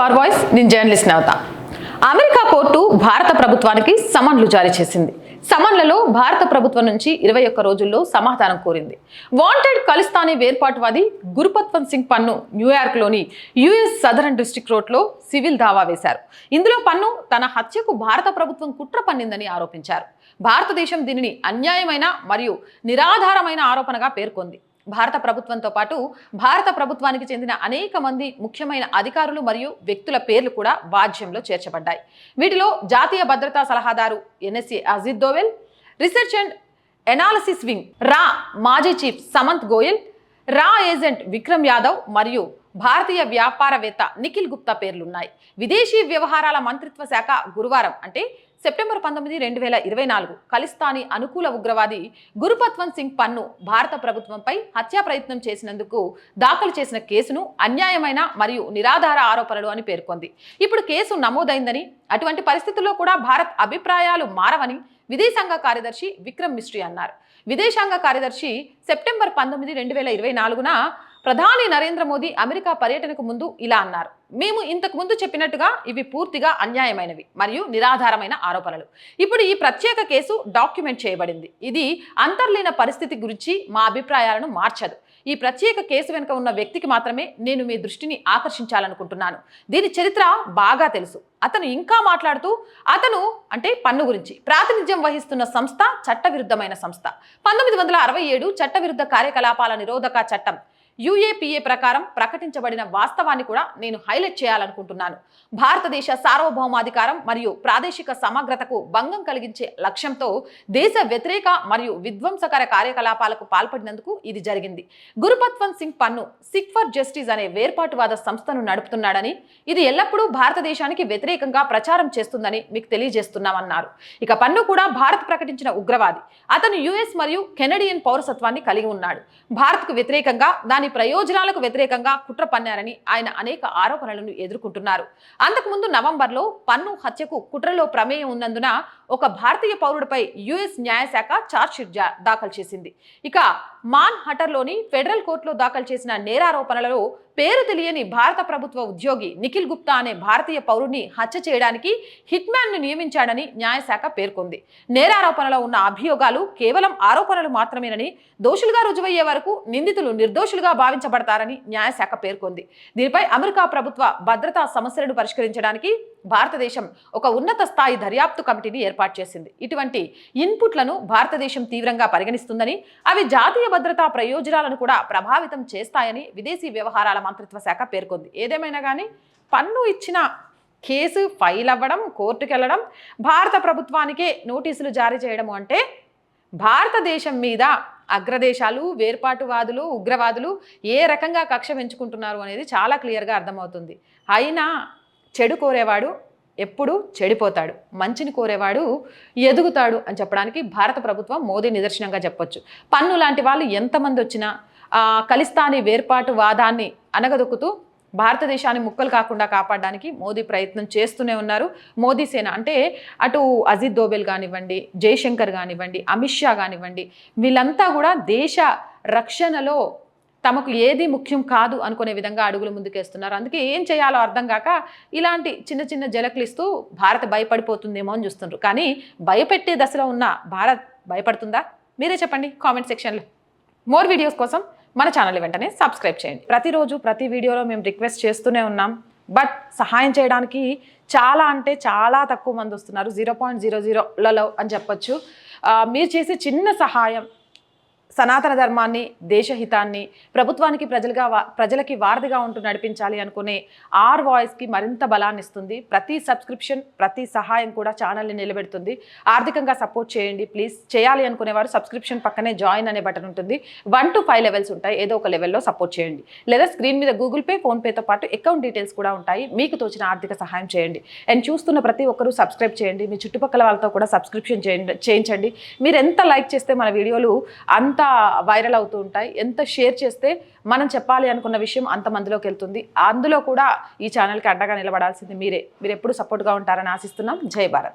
Are voice. నేను journalist Navata. America court భారత ప్రభుత్వానికి సమన్లు జారీ చేసింది. సమన్లలో భారత ప్రభుత్వం నుంచి 21 రోజుల్లో సమాధానం కోరింది. వాంటెడ్ ఖలిస్తానీ వేర్పాటువాది గురుపత్వంత్ సింగ్ పన్ను న్యూయార్క్లోని యుఎస్ సదరన్ డిస్ట్రిక్ట్ కోర్టులో సివిల్ దావా వేశారు. ఇందులో పన్ను తన హత్యకు భారత ప్రభుత్వం కుట్ర పన్నిందని ఆరోపించారు. భారతదేశం దీనిని అన్యాయమైన మరియు నిరాధారమైన ఆరోపణగా పేర్కొంది. భారత ప్రభుత్వంతో పాటు భారత ప్రభుత్వానికి చెందిన అనేక మంది ముఖ్యమైన అధికారులు మరియు వ్యక్తుల పేర్లు కూడా వాజ్యంలో చేర్చబడ్డాయి. వీటిలో జాతీయ భద్రతా సలహాదారు NSA Ajit Doval, research and analysis wing రా మాజీ చీఫ్ సమంత్ గోయల్, రా ఏజెంట్ విక్రమ్ యాదవ్ మరియు భారతీయ వ్యాపారవేత్త నిఖిల్ గుప్తా పేర్లున్నాయి. విదేశీ వ్యవహారాల మంత్రిత్వ శాఖ గురువారం అంటే సెప్టెంబర్ 19, 2024 ఖలిస్తానీ అనుకూల ఉగ్రవాది గురుపత్వంత్ సింగ్ పన్ను భారత ప్రభుత్వంపై హత్యా ప్రయత్నం చేసినందుకు దాఖలు చేసిన కేసును అన్యాయమైన మరియు నిరాధార ఆరోపణలు అని పేర్కొంది. ఇప్పుడు కేసు నమోదైందని, అటువంటి పరిస్థితుల్లో కూడా భారత్ అభిప్రాయాలు మారవని విదేశాంగ కార్యదర్శి విక్రమ్ మిస్ట్రీ అన్నారు. విదేశాంగ కార్యదర్శి సెప్టెంబర్ 19, 2024 ప్రధాని నరేంద్ర మోదీ అమెరికా పర్యటనకు ముందు ఇలా అన్నారు: మేము ఇంతకు ముందు చెప్పినట్టుగా ఇవి పూర్తిగా అన్యాయమైనవి మరియు నిరాధారమైన ఆరోపణలు. ఇప్పుడు ఈ ప్రత్యేక కేసు డాక్యుమెంట్ చేయబడింది. ఇది అంతర్లీన పరిస్థితి గురించి మా అభిప్రాయాలను మార్చదు. ఈ ప్రత్యేక కేసు వెనుక ఉన్న వ్యక్తికి మాత్రమే నేను మీ దృష్టిని ఆకర్షించాలనుకుంటున్నాను. దీని చరిత్ర బాగా తెలుసు. అతను ఇంకా మాట్లాడుతూ, అతను అంటే పన్ను గురించి ప్రాతినిధ్యం వహిస్తున్న సంస్థ చట్టవిరుద్ధమైన సంస్థ. 1967 చట్టవిరుద్ధ కార్యకలాపాల నిరోధక చట్టం UAPA ప్రకారం ప్రకటించబడిన వాస్తవాన్ని కూడా నేను హైలైట్ చేయాలనుకుంటున్నాను. భారతదేశ సార్వభౌమాధికారం మరియు ప్రాదేశిక సమగ్రతకు భంగం కలిగించే లక్ష్యంతో దేశ వ్యతిరేక మరియు విధ్వంసకర కార్యకలాపాలకు పాల్పడినందుకు ఇది జరిగింది. గురుపత్వంత్ సింగ్ పన్ను సిక్ ఫర్ జస్టిస్ అనే వేర్పాటువాద సంస్థను నడుపుతున్నాడని, ఇది ఎల్లప్పుడూ భారతదేశానికి వ్యతిరేకంగా ప్రచారం చేస్తుందని మీకు తెలియజేస్తున్నామన్నారు. ఇక పన్ను కూడా భారత్ ప్రకటించిన ఉగ్రవాది. అతను US మరియు కెనడియన్ పౌరసత్వాన్ని కలిగి ఉన్నాడు. భారత్కు వ్యతిరేకంగా, దాని ప్రయోజనాలకు వ్యతిరేకంగా కుట్ర పన్నారని ఆయన అనేక ఆరోపణలను ఎదుర్కొంటున్నారు. అంతకుముందు నవంబర్లో పన్ను హత్యకు కుట్రలో ప్రమేయం ఉన్నందున ఒక భారతీయ పౌరుడిపై US న్యాయశాఖ ఛార్జ్షీట్ దాఖలు చేసింది. ఇక మాన్ హటర్లోని ఫెడరల్ కోర్టులో దాఖలు చేసిన నేరారోపణలలో పేరు తెలియని భారత ప్రభుత్వ ఉద్యోగి నిఖిల్ గుప్తా అనే భారతీయ పౌరుడిని హత్య చేయడానికి హిట్మ్యాన్ను నియమించాడని న్యాయశాఖ పేర్కొంది. నేరారోపణలో ఉన్న అభియోగాలు కేవలం ఆరోపణలు మాత్రమేనని, దోషులుగా రుజువయ్యే వరకు నిందితులు నిర్దోషులుగా భావించబడతారని న్యాయశాఖ పేర్కొంది. దీనిపై అమెరికా ప్రభుత్వ భద్రతా సమస్యలను పరిష్కరించడానికి భారతదేశం ఒక ఉన్నత స్థాయి దర్యాప్తు కమిటీని ఏర్పాటు చేసింది. ఇటువంటి ఇన్పుట్లను భారతదేశం తీవ్రంగా పరిగణిస్తుందని, అవి జాతీయ భద్రతా ప్రయోజనాలను కూడా ప్రభావితం చేస్తాయని విదేశీ వ్యవహారాల మంత్రిత్వ శాఖ పేర్కొంది. ఏదేమైనా కానీ పన్ను ఇచ్చిన కేసు ఫైల్ అవ్వడం, కోర్టుకు వెళ్ళడం, భారత ప్రభుత్వానికే నోటీసులు జారీ చేయడం అంటే భారతదేశం మీద అగ్రదేశాలు, వేర్పాటువాదులు, ఉగ్రవాదులు ఏ రకంగా కక్ష పెంచుకుంటున్నారు అనేది చాలా క్లియర్గా అర్థమవుతుంది. అయినా చెడు కోరేవాడు ఎప్పుడు చెడిపోతాడు, మంచిని కోరేవాడు ఎదుగుతాడు అని చెప్పడానికి భారత ప్రభుత్వం మోదీ నిదర్శనంగా చెప్పొచ్చు. పన్ను లాంటి వాళ్ళు ఎంతమంది వచ్చినా ఖలిస్తానీ వేర్పాటు వాదాన్ని అనగదొక్కుతూ భారతదేశాన్ని ముక్కలు కాకుండా కాపాడడానికి మోదీ ప్రయత్నం చేస్తూనే ఉన్నారు. మోదీ సేన అంటే అటు అజిత్ దోవెల్ కానివ్వండి, జయశంకర్ కానివ్వండి, అమిత్ షా కానివ్వండి, వీళ్ళంతా కూడా దేశ రక్షణలో తమకు ఏది ముఖ్యం కాదు అనుకునే విధంగా అడుగులు ముందుకేస్తున్నారు. అందుకే ఏం చేయాలో అర్థం కాక ఇలాంటి చిన్న చిన్న జలకులు ఇస్తూ భారత్ భయపడిపోతుందేమో అని చూస్తున్నారు. కానీ భయపెట్టే దశలో ఉన్న భారత్ భయపడుతుందా? మీరే చెప్పండి కామెంట్ సెక్షన్లో. మోర్ వీడియోస్ కోసం మన ఛానల్ వెంటనే సబ్స్క్రైబ్ చేయండి. ప్రతిరోజు ప్రతి వీడియోలో మేము రిక్వెస్ట్ చేస్తూనే ఉన్నాం. బట్ సహాయం చేయడానికి చాలా అంటే చాలా తక్కువ మంది వస్తున్నారు. 0.00లలో అని చెప్పొచ్చు. మీరు చేసే చిన్న సహాయం సనాతన ధర్మాన్ని, దేశహితాన్ని, ప్రభుత్వానికి ప్రజలకి వారధిగా ఉంటూ నడిపించాలి అనుకునే ఆర్ వాయిస్కి మరింత బలాన్ని ఇస్తుంది. ప్రతి సబ్స్క్రిప్షన్, ప్రతి సహాయం కూడా ఛానల్ని నిలబెడుతుంది. ఆర్థికంగా సపోర్ట్ చేయండి ప్లీజ్. చేయాలి అనుకునేవారు సబ్స్క్రిప్షన్ పక్కనే జాయిన్ అనే బటన్ ఉంటుంది. 1 to 5 లెవెల్స్ ఉంటాయి. ఏదో ఒక లెవెల్లో సపోర్ట్ చేయండి. లేదా స్క్రీన్ మీద గూగుల్ పే, ఫోన్పేతో పాటు అకౌంట్ డీటెయిల్స్ కూడా ఉంటాయి. మీకు తోచిన ఆర్థిక సహాయం చేయండి. అండ్ చూస్తున్న ప్రతి ఒక్కరూ సబ్స్క్రైబ్ చేయండి. మీ చుట్టుపక్కల వాళ్ళతో కూడా సబ్స్క్రిప్షన్ చేయించండి. మీరు ఎంత లైక్ చేస్తే మన వీడియోలు అంత వైరల్ అవుతూ ఉంటాయి. ఎంత షేర్ చేస్తే మనం చెప్పాలి అనుకున్న విషయం అంతమందిలోకి వెళ్తుంది. అందులో కూడా ఈ ఛానల్కి అడ్డగా నిలబడాల్సింది మీరే. మీరు ఎప్పుడు సపోర్ట్గా ఉంటారని ఆశిస్తున్నాం. జై భారత్.